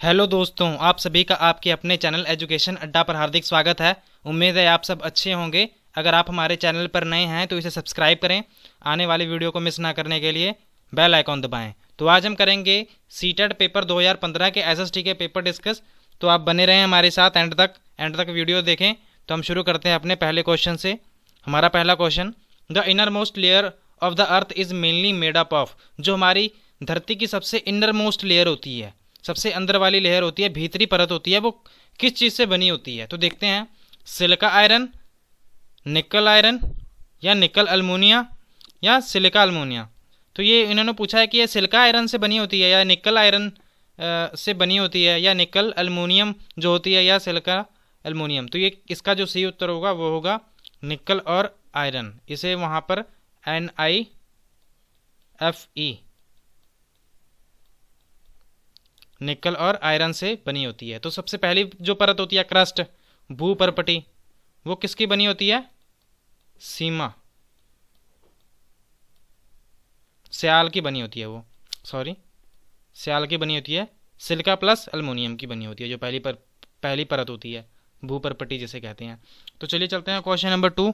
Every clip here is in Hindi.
हेलो दोस्तों, आप सभी का आपके अपने चैनल एजुकेशन अड्डा पर हार्दिक स्वागत है। उम्मीद है आप सब अच्छे होंगे। अगर आप हमारे चैनल पर नए हैं तो इसे सब्सक्राइब करें। आने वाली वीडियो को मिस ना करने के लिए बेल आइकॉन दबाएं। तो आज हम करेंगे सीटेट पेपर 2015 के एसएसटी के पेपर डिस्कस। तो आप बने रहें हमारे साथ एंड तक वीडियो देखें। तो हम शुरू करते हैं अपने पहले क्वेश्चन से। हमारा पहला question, the inner most layer of the earth is mainly made up of. जो हमारी धरती की सबसे इनर मोस्ट लेयर होती है, सबसे अंदर वाली लेयर होती है, भीतरी परत होती है, वो किस चीज़ से बनी होती है? तो देखते हैं, सिलिका आयरन, निकल आयरन, या निकल अल्मोनिया, या सिलिका अल्मोनिया। तो ये इन्होंने पूछा है कि ये सिलिका आयरन से बनी होती है, या निकल आयरन से बनी होती है, या निकल अल्मोनियम जो होती है, या सिलिका अल्मोनियम। तो ये इसका जो सही उत्तर होगा वो होगा निकल और आयरन। इसे वहाँ पर NiFe, निकल और आयरन से बनी होती है। तो सबसे पहली जो परत होती है क्रस्ट, भूपरपटी, वो किसकी बनी होती है? सीमा, सियाल की बनी होती है वो, सियाल की बनी होती है। सिलिका प्लस अल्मोनियम की बनी होती है जो पहली परत होती है, भूपरपटी जिसे कहते हैं। तो चलिए चलते हैं question number 2।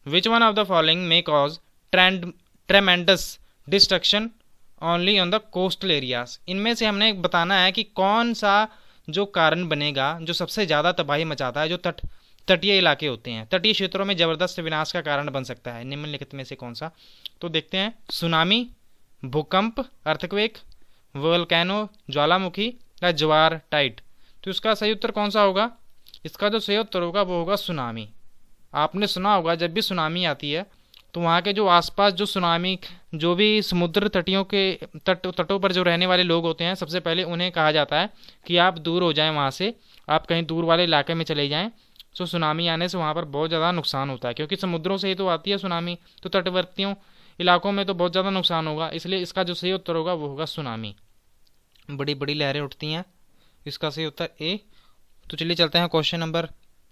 Which one of the following may cause ट्रेमेंडस destruction only on the coastal areas. इनमें से हमने बताना है कि कौन सा जो कारण बनेगा जो सबसे ज़्यादा तबाही मचाता है, जो तटीय इलाके होते हैं, तटीय क्षेत्रों में ज़बरदस्त विनाश का कारण बन सकता है। निम्नलिखित में से कौन सा? तो देखते हैं, सुनामी, भूकंप, अर्थक्वेक, वोल्केनो ज्वालामुखी, या ज्वार टाइड। तो इसका सही उत्तर कौन सा होगा? इसका जो सही उत्तर होगा वो होगा सुनामी। आपने सुना होगा जब भी सुनामी आती है तो वहाँ के जो आसपास जो सुनामी, जो भी समुद्र तटियों के तटों पर जो रहने वाले लोग होते हैं, सबसे पहले उन्हें कहा जाता है कि आप दूर हो जाएं वहाँ से, आप कहीं दूर वाले इलाके में चले जाएं। तो सुनामी आने से वहाँ पर बहुत ज़्यादा नुकसान होता है, क्योंकि समुद्रों से ही तो आती है सुनामी, तो तटवर्तियों इलाकों में तो बहुत ज़्यादा नुकसान होगा। इसलिए इसका जो सही उत्तर होगा वो होगा सुनामी। बड़ी बड़ी लहरें उठती हैं, इसका सही उत्तर ए। तो चलिए चलते हैं क्वेश्चन नंबर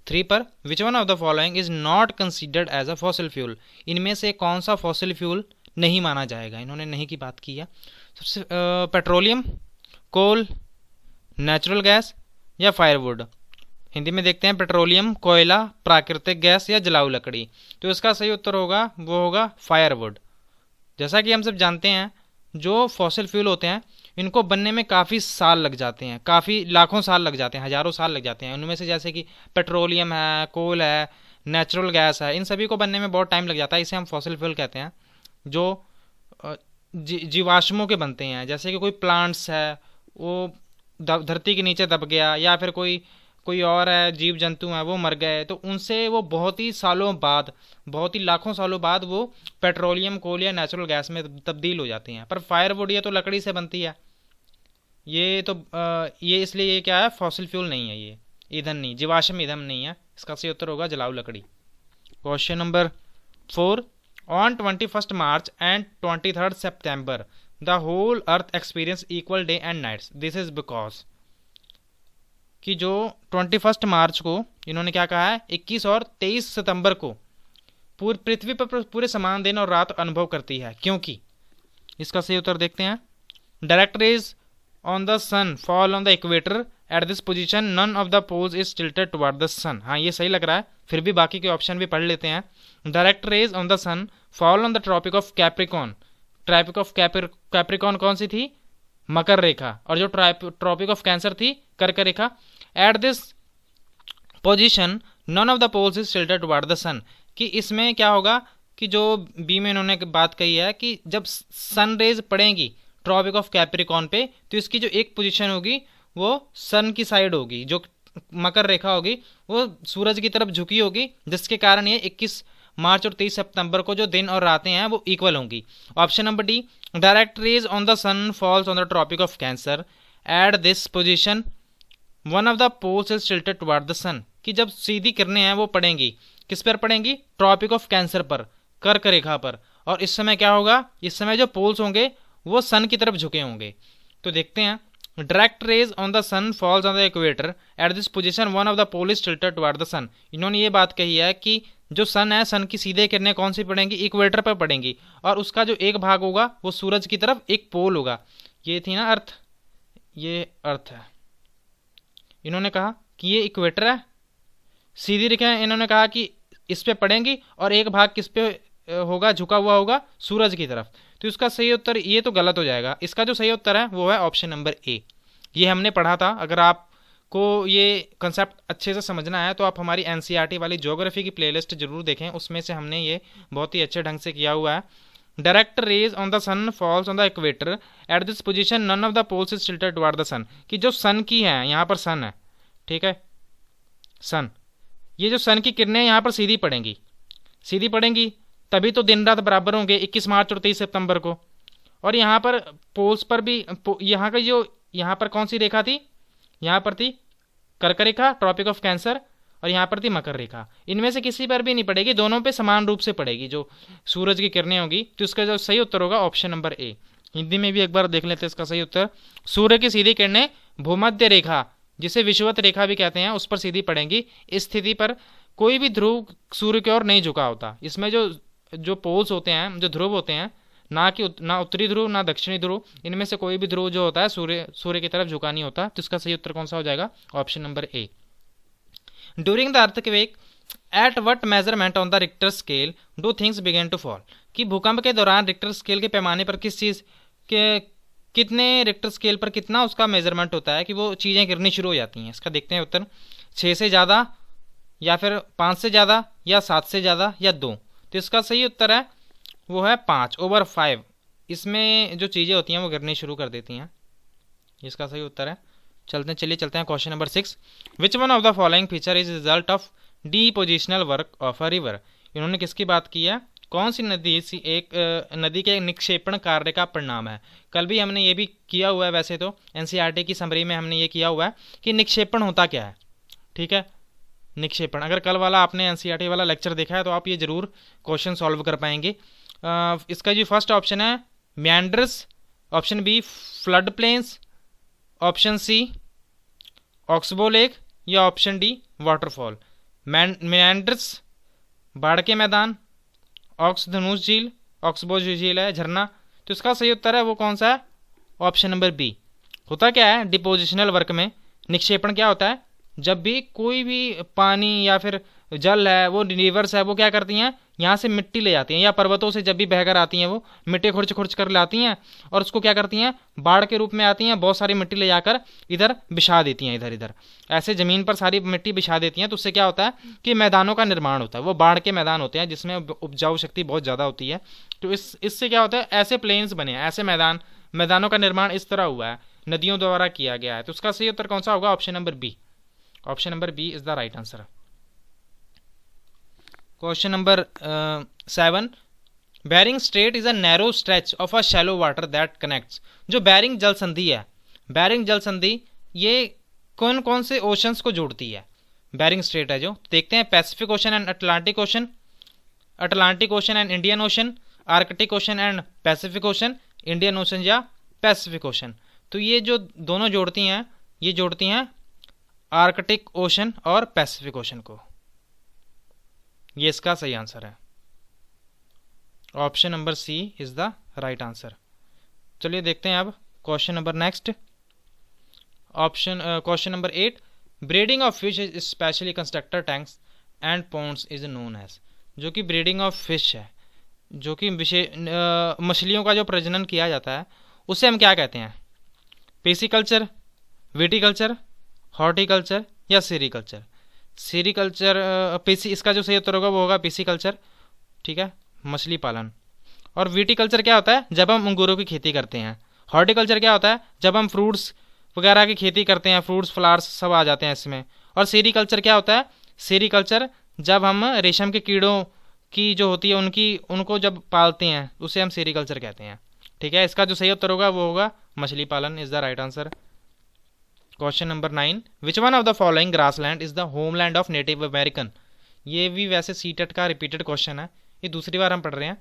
3 पर। Which one of the following is not considered as a fossil fuel. इनमें से कौन सा फॉसिल फ्यूल नहीं माना जाएगा? इन्होंने नहीं की बात की है। सबसे पेट्रोलियम, कोल, नेचुरल गैस, या फायरवुड। हिंदी में देखते हैं, पेट्रोलियम, कोयला, प्राकृतिक गैस, या जलाऊ लकड़ी। तो इसका सही उत्तर होगा वो होगा फायरवुड। जैसा कि हम सब जानते हैं, जो फॉसिल फ्यूल होते हैं इनको बनने में काफ़ी साल लग जाते हैं, काफ़ी लाखों साल लग जाते हैं, हज़ारों साल लग जाते हैं। उनमें से जैसे कि पेट्रोलियम है, कोल है, नेचुरल गैस है, इन सभी को बनने में बहुत टाइम लग जाता है। इसे हम फॉसिल फ्यूल कहते हैं, जो जीवाश्मों के बनते हैं। जैसे कि कोई प्लांट्स है वो धरती के नीचे दब गया, या फिर कोई और है, जीव जंतु हैं वो मर गए, तो उनसे वो बहुत ही सालों बाद, बहुत ही लाखों सालों बाद वो पेट्रोलियम, कोल या नेचुरल गैस में तब्दील हो जाती हैं। पर फायरवुड ये तो लकड़ी से बनती है, ये इसलिए ये क्या है? फॉसिल फ्यूल नहीं है, ये ईंधन नहीं, जीवाश्म ईंधन नहीं है। इसका सही उत्तर होगा जलाऊ लकड़ी। Question number 4। On 21 March and 23 September the whole earth experience equal day and nights. This is because कि जो 21 मार्च को इन्होंने क्या कहा है, 21 और 23 सितंबर को पृथ्वी पर पूरे समान दिन और रात अनुभव करती है, क्योंकि इसका सही उत्तर देखते हैं, direct rays on the sun fall on the equator at this position, none of the poles is tilted toward the sun. हाँ, ये सही लग रहा है, फिर भी बाकी के ऑप्शन भी पढ़ लेते हैं। Direct rays on the sun fall on the tropic of Capricorn. Tropic of Capricorn कौन सी थी? मकर रेखा। और जो ट्रॉपिक ऑफ कैंसर थी कर्क रेखा। At this position none of the poles is tilted toward the sun. कि इसमें क्या होगा कि जो बी में इन्होंने बात कही है कि जब सन रेज पड़ेंगी ट्रॉपिक ऑफ कैप्रिकॉन पे, तो इसकी जो एक पोजीशन होगी वो सन की साइड होगी, जो मकर रेखा होगी वो सूरज की तरफ झुकी होगी, जिसके कारण ये 21 मार्च और 23 सितंबर को जो दिन और रातें हैं वो इक्वल होंगी। Option number D, direct rays on the sun falls on the tropic of cancer at this position one of the poles is tilted toward the sun. कि जब सीधी किरणें हैं वो पड़ेंगी, किस पर पड़ेंगी? ट्रॉपिक ऑफ कैंसर पर, कर्क रेखा पर। और इस समय क्या होगा? इस समय जो पोल्स होंगे वो सन की तरफ झुके होंगे। तो देखते हैं, direct rays on the sun falls on the equator at this position one of the pole is tilted toward the sun. इन्होंने ये बात कही है कि जो सन है, सन की सीधे किरणें कौन सी पड़ेंगी? इक्वेटर पर पड़ेंगी, और उसका जो एक भाग होगा वो सूरज की तरफ एक पोल होगा। ये थी ना अर्थ, ये अर्थ है। इन्होंने कहा कि ये इक्वेटर है, सीधी रेखाएं इन्होंने कहा कि इस पे पड़ेंगी और एक भाग किस पे होगा, झुका हुआ होगा सूरज की तरफ। तो इसका सही उत्तर ये तो गलत हो जाएगा। इसका जो सही उत्तर है वो है ऑप्शन नंबर ए। ये हमने पढ़ा था। अगर आपको ये कंसेप्ट अच्छे से समझना है तो आप हमारी एनसीईआरटी वाली ज्योग्राफी की प्लेलिस्ट जरूर देखें, उसमें से हमने ये बहुत ही अच्छे ढंग से किया हुआ है। Direct rays on the sun falls on the equator at this position none of the poles is tilted toward the sun. कि जो सन की है, यहाँ पर सन है, ठीक है, सन, ये जो सन की किरणें यहाँ पर सीधी पड़ेंगी, सीधी पड़ेंगी तभी तो दिन रात बराबर होंगे 21 मार्च और 23 सितंबर को। और यहाँ पर पोल्स पर भी यहाँ का जो यहाँ पर कौन सी रेखा थी, यहाँ पर थी कर्क रेखा, ट्रॉपिक ऑफ कैंसर, और यहाँ पर थी मकर रेखा। इनमें से किसी पर भी नहीं पड़ेगी, दोनों पे समान रूप से पड़ेगी जो सूरज की किरणें होंगी। तो इसका जो सही उत्तर होगा ऑप्शन नंबर ए। हिंदी में भी एक बार देख लेते हैं इसका सही उत्तर। सूर्य की सीधी किरणें भूमध्य रेखा, जिसे विषुवत रेखा भी कहते हैं, उस पर सीधी पड़ेंगी। इस स्थिति पर कोई भी ध्रुव सूर्य की ओर नहीं झुका होता। इसमें जो पोल्स होते हैं, जो ध्रुव होते हैं, ना उत्तरी ध्रुव ना दक्षिणी ध्रुव, इनमें से कोई भी ध्रुव जो होता है सूर्य की तरफ झुका नहीं होता। तो इसका सही उत्तर कौन सा हो जाएगा, option number A. During the earthquake at what measurement on the Richter scale do things begin to fall. कि भूकंप के दौरान रिक्टर स्केल के पैमाने पर किस चीज़ के कितने रिक्टर स्केल पर कितना उसका मेजरमेंट होता है कि वो चीज़ें गिरनी शुरू हो जाती हैं। इसका देखते हैं उत्तर। 6 से ज़्यादा, या फिर 5 से ज़्यादा, या 7 से ज़्यादा, या 2। तो इसका सही उत्तर है वो है 5/5। इसमें जो चीज़ें होती हैं वो गिरनी शुरू कर देती हैं। इसका सही उत्तर है। चलिए चलते हैं question number 6। Which one of the following feature is result of depositional work of a river. इन्होंने किसकी बात की है, कौन सी नदी एक नदी के निक्षेपण कार्य का परिणाम है। कल भी हमने ये भी किया हुआ है, वैसे तो एनसीईआरटी की समरी में हमने ये किया हुआ है कि निक्षेपण होता क्या है। ठीक है, निक्षेपण, अगर कल वाला आपने एनसीईआरटी वाला लेक्चर देखा है तो आप ये जरूर क्वेश्चन सॉल्व कर पाएंगे। इसका जो फर्स्ट ऑप्शन है meanders, option B flood plains, option C oxbow lake, या ऑप्शन डी वाटरफॉल। मैंड्रस बाढ़ के मैदान, ऑक्स धनुष झील, ऑक्सबो झील है झरना। तो इसका सही उत्तर है वो कौन सा है, ऑप्शन नंबर बी। होता क्या है डिपोजिशनल वर्क में, निक्षेपण क्या होता है, जब भी कोई भी पानी या फिर जल है, वो रिवर्स है, वो क्या करती हैं, यहाँ से मिट्टी ले जाती हैं, या पर्वतों से जब भी बहकर आती हैं वो मिट्टी खुर्च खुर्च कर लाती हैं और उसको क्या करती हैं, बाढ़ के रूप में आती हैं, बहुत सारी मिट्टी ले जाकर इधर बिछा देती हैं, इधर इधर ऐसे ज़मीन पर सारी मिट्टी बिछा देती हैं। तो उससे क्या होता है कि मैदानों का निर्माण होता है। वो बाढ़ के मैदान होते हैं जिसमें उपजाऊ शक्ति बहुत ज़्यादा होती है। तो इससे क्या होता है, ऐसे प्लेन्स बने हैं, ऐसे मैदानों का निर्माण इस तरह हुआ है, नदियों द्वारा किया गया है। तो उसका सही उत्तर कौन सा होगा, option number B. Option number B is the right answer. Question number 7। Bering strait is a narrow stretch of a shallow water that connects. जो बैरिंग जल संधि है, बैरिंग जल संधि ये कौन कौन से ओशंस को जोड़ती है। बैरिंग स्ट्रेट है जो, देखते हैं Pacific Ocean and Atlantic Ocean, Atlantic Ocean and Indian Ocean, Arctic Ocean and Pacific Ocean, Indian Ocean या पैसिफिक ओशन। तो ये जो दोनों जोड़ती हैं, ये जोड़ती हैं आर्कटिक ओशन और पैसिफिक ओशन को। ये इसका सही आंसर है, option number C is the right answer. चलिए देखते हैं अब question number next. Question number 8। Breeding of fish is specially constructor tanks and Pond's is known as. जो कि ब्रीडिंग ऑफ फिश है, जो कि मछलियों का जो प्रजनन किया जाता है, उसे हम क्या कहते हैं, पेसिकल्चर, विटिकल्चर, हॉर्टिकल्चर या सेरिकल्चर। सेरिकल्चर इसका जो सही उत्तर होगा वो होगा पेसिकल्चर। ठीक है, मछली पालन। और विटिकल्चर क्या होता है, जब हम अंगूरों की खेती करते हैं। हॉर्टिकल्चर क्या होता है, जब हम फ्रूट्स वगैरह की खेती करते हैं, फ्रूट्स फ्लावर्स सब आ जाते हैं इसमें। और सेरिकल्चर क्या होता है, सेरिकल्चर जब हम रेशम के कीड़ों की जो होती है उनको जब पालते हैं, उसे हम सेरिकल्चर कहते हैं। ठीक है, इसका जो सही उत्तर होगा वो होगा मछली पालन is the right answer. Question number 9। Which one of the following grassland is the homeland of native American. ये भी वैसे सीटेट का रिपीटेड क्वेश्चन है, ये दूसरी बार हम पढ़ रहे हैं।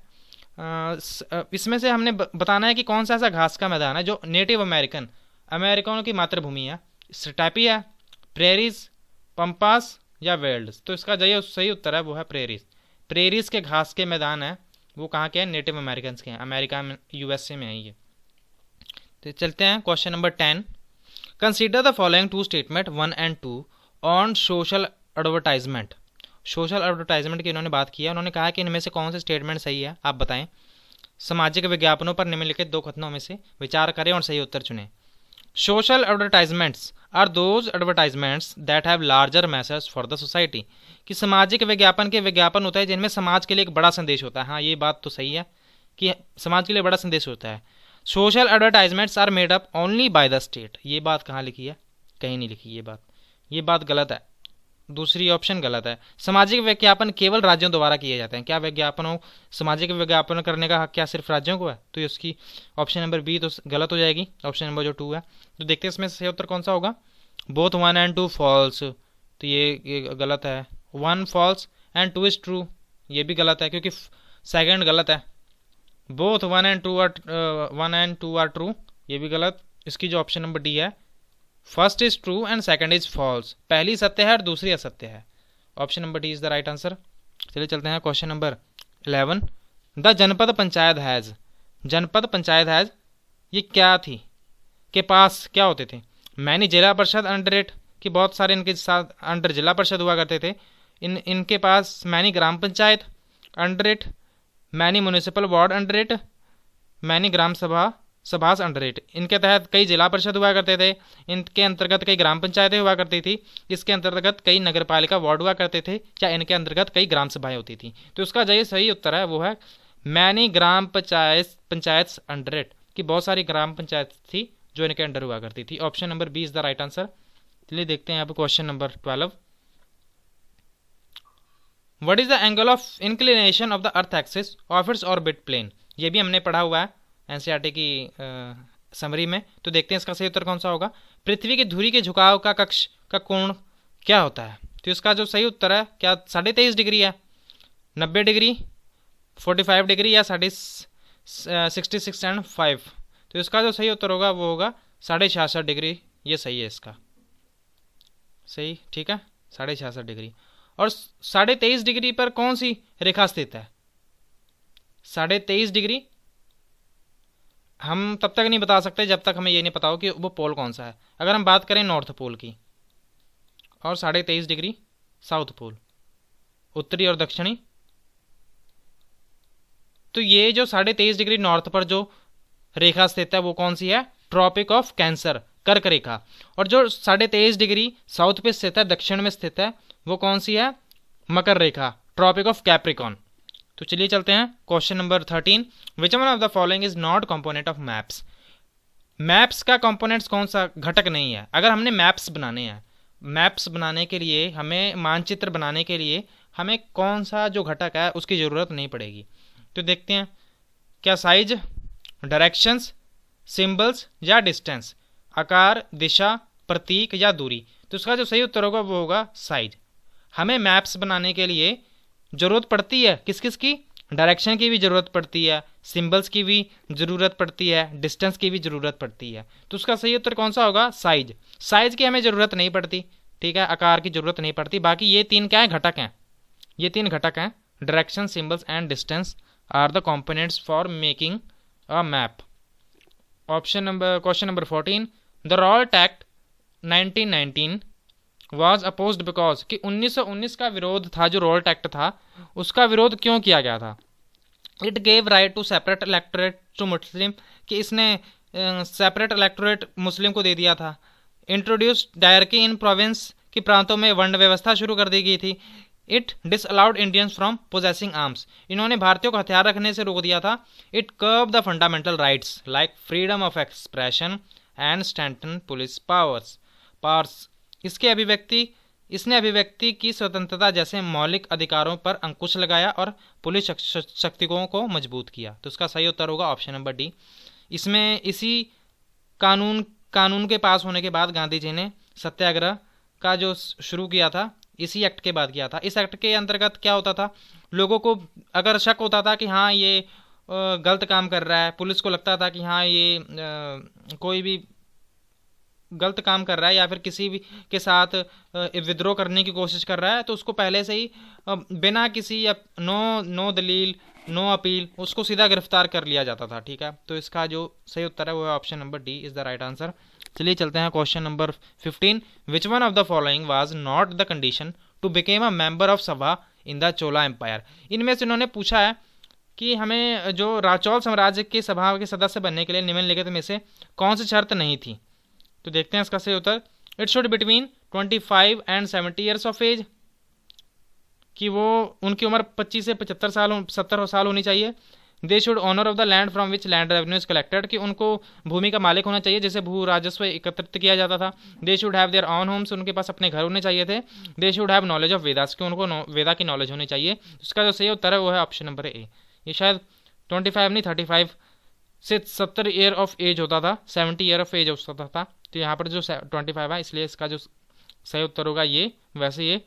इसमें से हमने बताना है कि कौन सा ऐसा घास का मैदान है जो नेटिव अमेरिकनों की मातृभूमि है। स्टेपी है, प्रेरीज, पंपास या वेल्ड्स। तो इसका जो सही उत्तर है वो है प्रेरीज। प्रेरीज के घास के मैदान है वो कहाँ के हैं, नेटिव अमेरिकन के हैं, अमेरिका में, यूएसए में है ये। तो चलते हैं question number 10। Consider the following two statement 1 and 2 on social advertisement. Social advertisement की इन्होंने बात की है, उन्होंने कहा कि इनमें से कौन से स्टेटमेंट सही है, आप बताएं। सामाजिक विज्ञापनों पर निम्नलिखित दो कथनों में से विचार करें और सही उत्तर चुनें। Social advertisements are those advertisements that have larger message for the society. कि सामाजिक विज्ञापन के विज्ञापन होता है जिनमें समाज के लिए एक बड़ा संदेश होता है। हाँ, ये बात तो सही है कि समाज के लिए बड़ा संदेश होता है। Social advertisements are made up only by the state. ये बात कहाँ लिखी है? कहीं नहीं लिखी ये बात गलत है। दूसरी ऑप्शन गलत है। सामाजिक विज्ञापन केवल राज्यों द्वारा किए जाते हैं। क्या विज्ञापनों सामाजिक विज्ञापन करने का हक क्या सिर्फ राज्यों को है? तो उसकी ऑप्शन नंबर बी तो गलत हो जाएगी, ऑप्शन नंबर जो 2 है। तो देखते हैं इसमें सही उत्तर कौन सा होगा। बोथ 1 and 2 फॉल्स, तो ये गलत है। 1 फॉल्स एंड 2 इज ट्रू, ये भी गलत है क्योंकि सेकंड गलत है। बोथ 1 and 2 आर ट्रू, ये भी गलत। इसकी जो ऑप्शन नंबर डी है, first is true and second is false, पहली सत्य है और दूसरी असत्य है। Option number D is the right answer. चलिए चलते हैं क्वेश्चन नंबर 11। द जनपद पंचायत हैज, जनपद पंचायत हैज ये क्या थी? के पास क्या होते थे? मैनी जिला परिषद अंडर इट, कि बहुत सारे इनके साथ अंडर जिला परिषद हुआ करते थे। इनके पास many gram panchayat under it, many municipal ward under it, many gram sabhas under it. इनके तहत कई जिला परिषद हुआ करते थे, इनके अंतर्गत कई ग्राम पंचायतें हुआ करती थी, इसके अंतर्गत कई नगर पालिका वार्ड हुआ करते थे, या इनके अंतर्गत कई ग्राम सभाएं होती थी। तो इसका जो सही उत्तर है वो है many gram panchayat under it, कि बहुत सारी ग्राम पंचायत थी जो इनके अंडर हुआ करती थी। Option number B is the right answer. चलिए देखते हैं यहाँ पर question number 12। What is the angle of inclination of the earth axis of its orbit plane? ये भी हमने पढ़ा हुआ है एनसीईआरटी की समरी में। तो देखते हैं इसका सही उत्तर कौन सा होगा। पृथ्वी की धुरी के झुकाव का कक्ष का कोण क्या होता है? तो इसका जो सही उत्तर है क्या 23.5 डिग्री है, 90 डिग्री, 45 डिग्री या 66 and 5? तो इसका जो सही उत्तर होगा वो होगा 66.5 डिग्री। ये सही है इसका, सही, ठीक है, 66.5 डिग्री। और 23.5 डिग्री पर कौन सी रेखा स्थित है? 23.5 डिग्री हम तब तक नहीं बता सकते जब तक हमें ये नहीं पता हो कि वो पोल कौन सा है। अगर हम बात करें नॉर्थ पोल की, और 23.5 डिग्री साउथ पोल, उत्तरी और दक्षिणी, तो ये जो 23.5 डिग्री नॉर्थ पर जो रेखा स्थित है वो कौन सी है? ट्रॉपिक ऑफ कैंसर, कर्क रेखा। और जो 23.5 डिग्री साउथ पे स्थित है, दक्षिण में स्थित है, वो कौन सी है? मकर रेखा, ट्रॉपिक ऑफ कैप्रिकॉन। तो चलिए चलते हैं question number 13। Which one of the following is not component of maps? Maps का कंपोनेंट्स कौन सा घटक नहीं है? अगर हमने मैप्स बनाने हैं, मैप्स बनाने के लिए हमें मानचित्र बनाने के लिए हमें कौन सा जो घटक है उसकी ज़रूरत नहीं पड़ेगी। तो देखते हैं, क्या साइज, डायरेक्शंस, सिंबल्स या डिस्टेंस, आकार, दिशा, प्रतीक या दूरी? तो उसका जो सही उत्तर होगा वो होगा साइज। हमें मैप्स बनाने के लिए ज़रूरत पड़ती है किस किस की? डायरेक्शन की भी ज़रूरत पड़ती है, सिंबल्स की भी ज़रूरत पड़ती है, डिस्टेंस की भी ज़रूरत पड़ती है। तो उसका सही उत्तर कौन सा होगा? साइज। साइज की हमें ज़रूरत नहीं पड़ती, ठीक है, आकार की ज़रूरत नहीं पड़ती। बाकी ये 3 क्या है? घटक हैं। ये 3 घटक हैं, direction, symbols and distance are the components for making a map. Question number 14। The Rowlatt Act 1919 was opposed because, कि 1919 का विरोध था, जो रॉल्ट एक्ट था उसका विरोध क्यों किया गया था? It gave right to separate electorate to Muslim, कि इसने सेपरेट इलेक्टोरेट मुस्लिम को दे दिया था। इंट्रोड्यूस्ड डायरकी इन प्रोविंस, कि प्रांतों में वर्ण व्यवस्था शुरू कर दी गई थी। It disallowed Indians from possessing arms, इन्होंने भारतीयों को हथियार रखने से रोक दिया था। It कर्ब the fundamental rights like freedom of expression and strengthen police powers, इसने अभिव्यक्ति की स्वतंत्रता जैसे मौलिक अधिकारों पर अंकुश लगाया और पुलिस शक्तियों को मजबूत किया। तो इसका सही उत्तर होगा ऑप्शन नंबर डी। इसमें इसी कानून के पास होने के बाद गांधी जी ने सत्याग्रह का जो शुरू किया था, इसी एक्ट के बाद किया था। इस एक्ट के अंतर्गत क्या होता था, लोगों को अगर शक होता था कि हाँ ये गलत काम कर रहा है, पुलिस को लगता था कि हाँ ये कोई भी गलत काम कर रहा है या फिर किसी भी के साथ विद्रोह करने की कोशिश कर रहा है, तो उसको पहले से ही बिना किसी नो दलील, नो अपील, उसको सीधा गिरफ्तार कर लिया जाता था, ठीक है। तो इसका जो सही उत्तर है वो है option number D is the right answer. चलिए चलते हैं question number 15। Which one of the following was not the condition to became a member of सभा इन द चोला एम्पायर। इनमें से इन्होंने पूछा है कि हमें जो चोल साम्राज्य की सभा के सदस्य बनने के लिए निम्नलिखित में से कौन सी शर्त नहीं थी। तो देखते हैं इसका सही उत्तर। It should between 25 and 70 years of age, कि वो उनकी उम्र 25 से 70 साल होनी चाहिए। They should owner of the land from which land revenue is collected, कि उनको भूमि का मालिक होना चाहिए जिसे भू राजस्व एकत्रित किया जाता था। They should have their own homes, उनके पास अपने घर होने चाहिए थे। They should have knowledge of Vedas, कि उनको वेदा की नॉलेज होनी चाहिए। उसका जो सही उत्तर है वो है ऑप्शन नंबर ए। ये शायद 25 नहीं 35 से 70 ईयर ऑफ एज होता था, 70 ईयर ऑफ एज होता था। तो यहाँ पर जो 25 है, इसलिए इसका जो सही उत्तर होगा ये। वैसे ये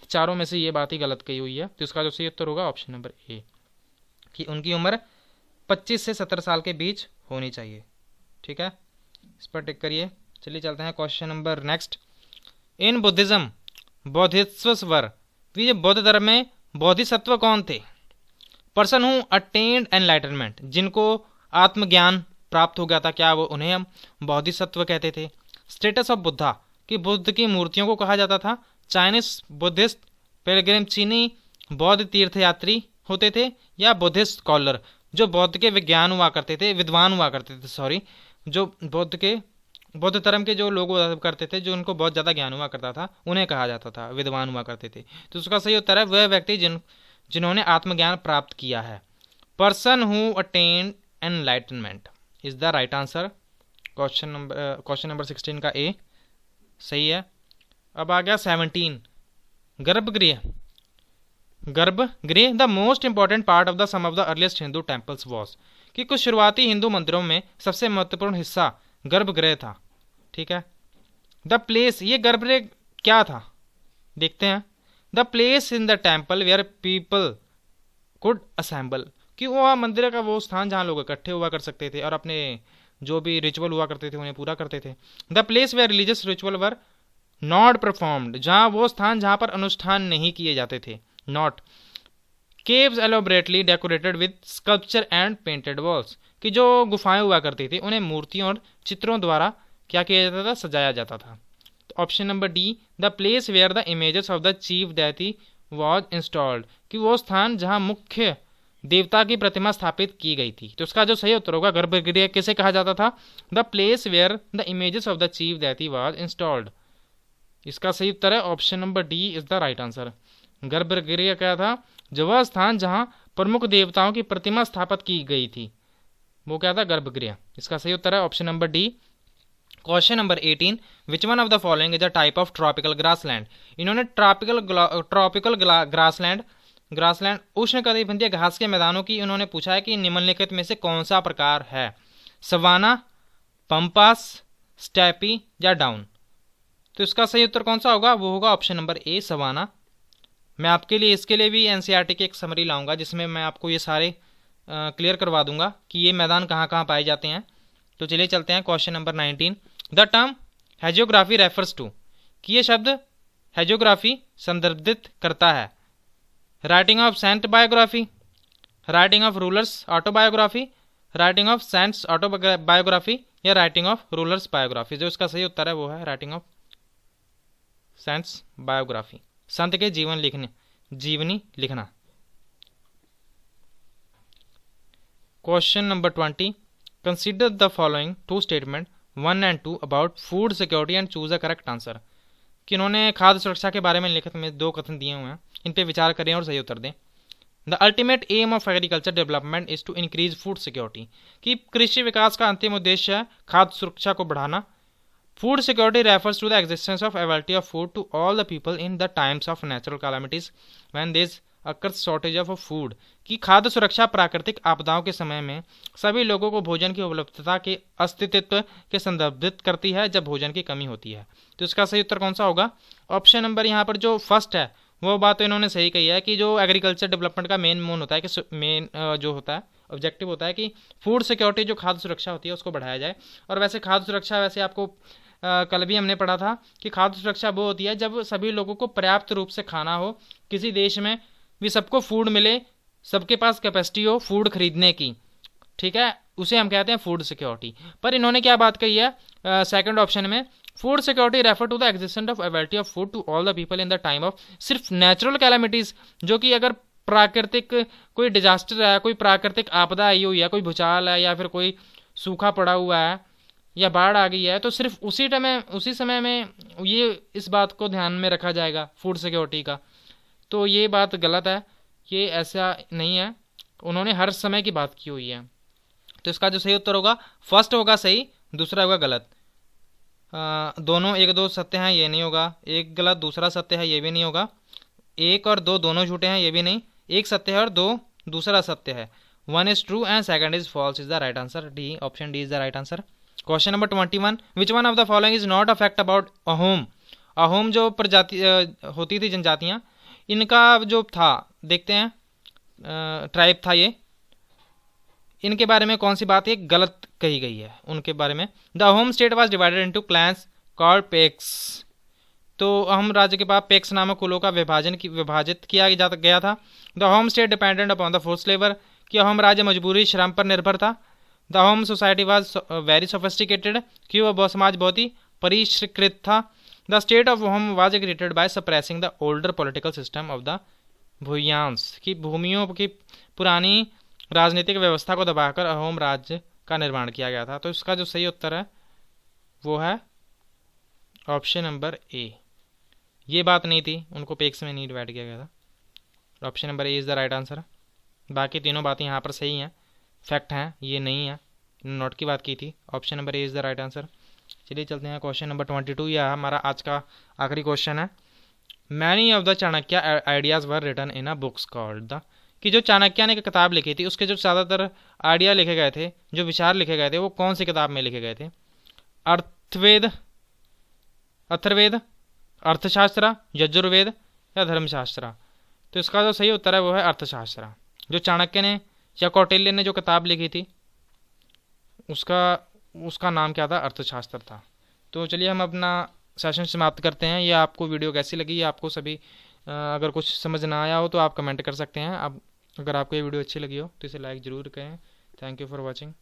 चारों में से ये बात ही गलत कही हुई है, तो इसका जो सही उत्तर होगा ऑप्शन नंबर ए, कि उनकी उम्र 25 से 70 साल के बीच होनी चाहिए। ठीक है, इस पर टिक करिए। चलिए चलते हैं question number next. In Buddhism bodhisattvas, बौद्ध धर्म में बोधिसत्व कौन थे। पर्सन हु अटेन्ड एनलाइटनमेंट, जिनको आत्मज्ञान प्राप्त हो गया था, क्या वो उन्हें हम बोधिसत्व कहते थे। स्टेटस ऑफ बुद्धा, कि बुद्ध की मूर्तियों को कहा जाता था चाइनीज बुद्धिस्ट पिलग्रिम, चीनी बौद्ध तीर्थयात्री होते थे, या बुद्धिस्ट स्कॉलर, जो बौद्ध के विद्वान हुआ करते थे, जो बौद्ध धर्म के जो लोग हुआ करते थे, जो उनको बहुत ज़्यादा ज्ञान हुआ करता था, उन्हें कहा जाता था विद्वान हुआ करते थे। तो उसका सही उत्तर है वह व्यक्ति जिन्होंने आत्मज्ञान प्राप्त किया है। Person who attend enlightenment is the right answer. Question number 16 का ए सही है। अब आ गया 17। Garbhagriha the most important part of the some of the earliest Hindu temples was, कि कुछ शुरुआती हिंदू मंदिरों में सबसे महत्वपूर्ण हिस्सा गर्भगृह था। ठीक है। द प्लेस, ये गर्भगृह क्या था देखते हैं। The place in the temple where people could assemble, कि वह मंदिर का वो स्थान जहाँ लोग इकट्ठे हुआ कर सकते थे और अपने जो भी रिचुअल हुआ करते थे उन्हें पूरा करते थे। The place where religious ritual were not performed, जहाँ वो स्थान जहाँ पर अनुष्ठान नहीं किए जाते थे। Not caves elaborately decorated with sculpture and painted walls, कि जो गुफाएं हुआ करती थी उन्हें मूर्तियों और चित्रों द्वारा क्या किया जाता था, सजाया जाता था। तो option number D, the place where the images of the chief deity was installed, कि वो स्थान जहाँ मुख्य देवता की प्रतिमा स्थापित की गई थी। तो उसका जो सही उत्तर होगा गर्भगृह किसे कहा जाता था, the place where the images of the chief deity was installed. इसका सही उत्तर है option number D is the right answer. गर्भगृह क्या था, जो वह स्थान जहां प्रमुख देवताओं की प्रतिमा स्थापित की गई थी, वो क्या था, गर्भगृह। इसका सही उत्तर है option number D. Question number 18, which one of the following is a type of tropical grassland. इन्होंने ट्रॉपिकल ग्रासलैंड उष्णकटिबंधीय घास के मैदानों की उन्होंने पूछा है कि निम्नलिखित में से कौन सा प्रकार है, सवाना, पंपास, स्टेपी या डाउन। तो इसका सही उत्तर कौन सा होगा, वो होगा ऑप्शन नंबर ए, सवाना। मैं आपके लिए इसके लिए भी एनसीईआरटी की एक समरी लाऊंगा जिसमें मैं आपको ये सारे क्लियर करवा दूंगा कि ये मैदान कहाँ कहाँ पाए जाते हैं। तो चलिए चलते हैं question number 19। The term hagiography refers to, कि ये शब्द हेजियोग्राफी संदर्भित करता है writing of saint biography, writing of rulers autobiography, writing of saints autobiography या राइटिंग ऑफ रूलर्स बायोग्राफी। जो इसका सही उत्तर है वो है राइटिंग ऑफ सेंट्स बायोग्राफी, संत के जीवनी लिखना। Question number 20, consider the following two statement 1 and 2 about food security and choose a correct answer. कि इन्होंने खाद्य सुरक्षा के बारे में लिखित में 2 कथन दिए हुए हैं, इन पे विचार करें और सही उत्तर दें। The ultimate aim of agriculture development is to increase food security, कि कृषि विकास का अंतिम उद्देश्य है खाद्य सुरक्षा को बढ़ाना। Food security refers to the existence of availability of food to all the people in the times of natural calamities when there is occurs shortage of food, कि खाद्य सुरक्षा प्राकृतिक आपदाओं के समय में सभी लोगों को भोजन की उपलब्धता के अस्तित्व के संदर्भित करती है जब भोजन की कमी होती है। तो इसका सही उत्तर कौन सा होगा, ऑप्शन नंबर यहाँ पर जो फर्स्ट है वो बात तो इन्होंने सही कही है कि जो एग्रीकल्चर डेवलपमेंट का मेन होता है कि मेन जो होता है ऑब्जेक्टिव होता है कि फूड सिक्योरिटी जो खाद्य सुरक्षा होती है उसको बढ़ाया जाए। और वैसे खाद्य सुरक्षा वैसे आपको कल भी हमने पढ़ा था कि खाद्य सुरक्षा वो होती है जब सभी लोगों को पर्याप्त रूप से खाना हो, किसी देश में भी सबको फूड मिले, सबके पास कैपेसिटी हो फूड खरीदने की, ठीक है, उसे हम कहते हैं फूड सिक्योरिटी। पर इन्होंने क्या बात कही है सेकंड ऑप्शन में, food security refer to the existence of availability of food to all the people in the time of सिर्फ नेचुरल कैलामिटीज, जो कि अगर प्राकृतिक कोई डिजास्टर है, कोई प्राकृतिक आपदा आई हुई है, कोई भूचाल है या फिर कोई सूखा पड़ा हुआ है या बाढ़ आ गई है, तो सिर्फ उसी समय में ये इस बात को ध्यान में रखा जाएगा फूड सिक्योरिटी का। तो ये बात गलत है, ये ऐसा नहीं है, उन्होंने हर समय की बात की हुई है। तो इसका जो सही उत्तर होगा फर्स्ट होगा सही, दूसरा होगा गलत। दोनों एक दो सत्य हैं, ये नहीं होगा। एक गलत दूसरा सत्य है, ये भी नहीं होगा। एक और दो दोनों झूठे हैं, ये भी नहीं। एक सत्य है और दो दूसरा सत्य है। 1 is true and second is false is the right answer. D, option D is the right answer. Question number 21, which one of the following is not a fact about Ahom. Ahom जो प्रजाति होती थी, जनजातियाँ, इनका जो था, देखते हैं ट्राइब था ये, इनके बारे में कौन सी बात है गलत कही गई है उनके बारे में। The Ahom state was divided into clans called PECS. तो अहम राज्य के पास पेक्स नामक कुलों का विभाजित किया गया था। The Ahom state dependent upon the force labour, कि अहम राज्य मजबूरी श्रम पर निर्भर था। The Ahom society was very sophisticated, कि वह समाज बहुत ही परिष्कृत था। The state of Ahom was created by suppressing the older political system of the Bhuyans, की भूमियों की पुरानी राजनीतिक व्यवस्था को दबाकर अहोम राज्य का निर्माण किया गया था। तो इसका जो सही उत्तर है वो है ऑप्शन नंबर ए। ये बात नहीं थी, उनको पेक्स में नहीं डिवाइड किया गया था। Option number A is the right answer. बाकी तीनों बातें यहाँ पर सही हैं, फैक्ट हैं, ये नहीं है, नोट की बात की थी। Option number A is the right answer. चलिए चलते हैं क्वेश्चन नंबर 22, यह हमारा आज का आखिरी क्वेश्चन है। Many of the Chanakya ideas were written in a books called the, कि जो चाणक्य ने किताब लिखी थी उसके जो ज़्यादातर आइडिया लिखे गए थे, जो विचार लिखे गए थे, वो कौन सी किताब में लिखे गए थे? अथर्ववेद, अर्थशास्त्र, यजुर्वेद या धर्मशास्त्र? तो इसका जो सही उत्तर है वो है अर्थशास्त्र। जो चाणक्य ने या कौटिल्य ने जो किताब लिखी थी उसका नाम क्या था? अर्थशास्त्र था। तो चलिए हम अपना सेशन समाप्त करते हैं। ये आपको वीडियो कैसी लगी, ये आपको सभी अगर कुछ समझ ना आया हो तो आप कमेंट कर सकते हैं। अब अगर आपको ये वीडियो अच्छी लगी हो तो इसे लाइक ज़रूर करें। Thank you for watching.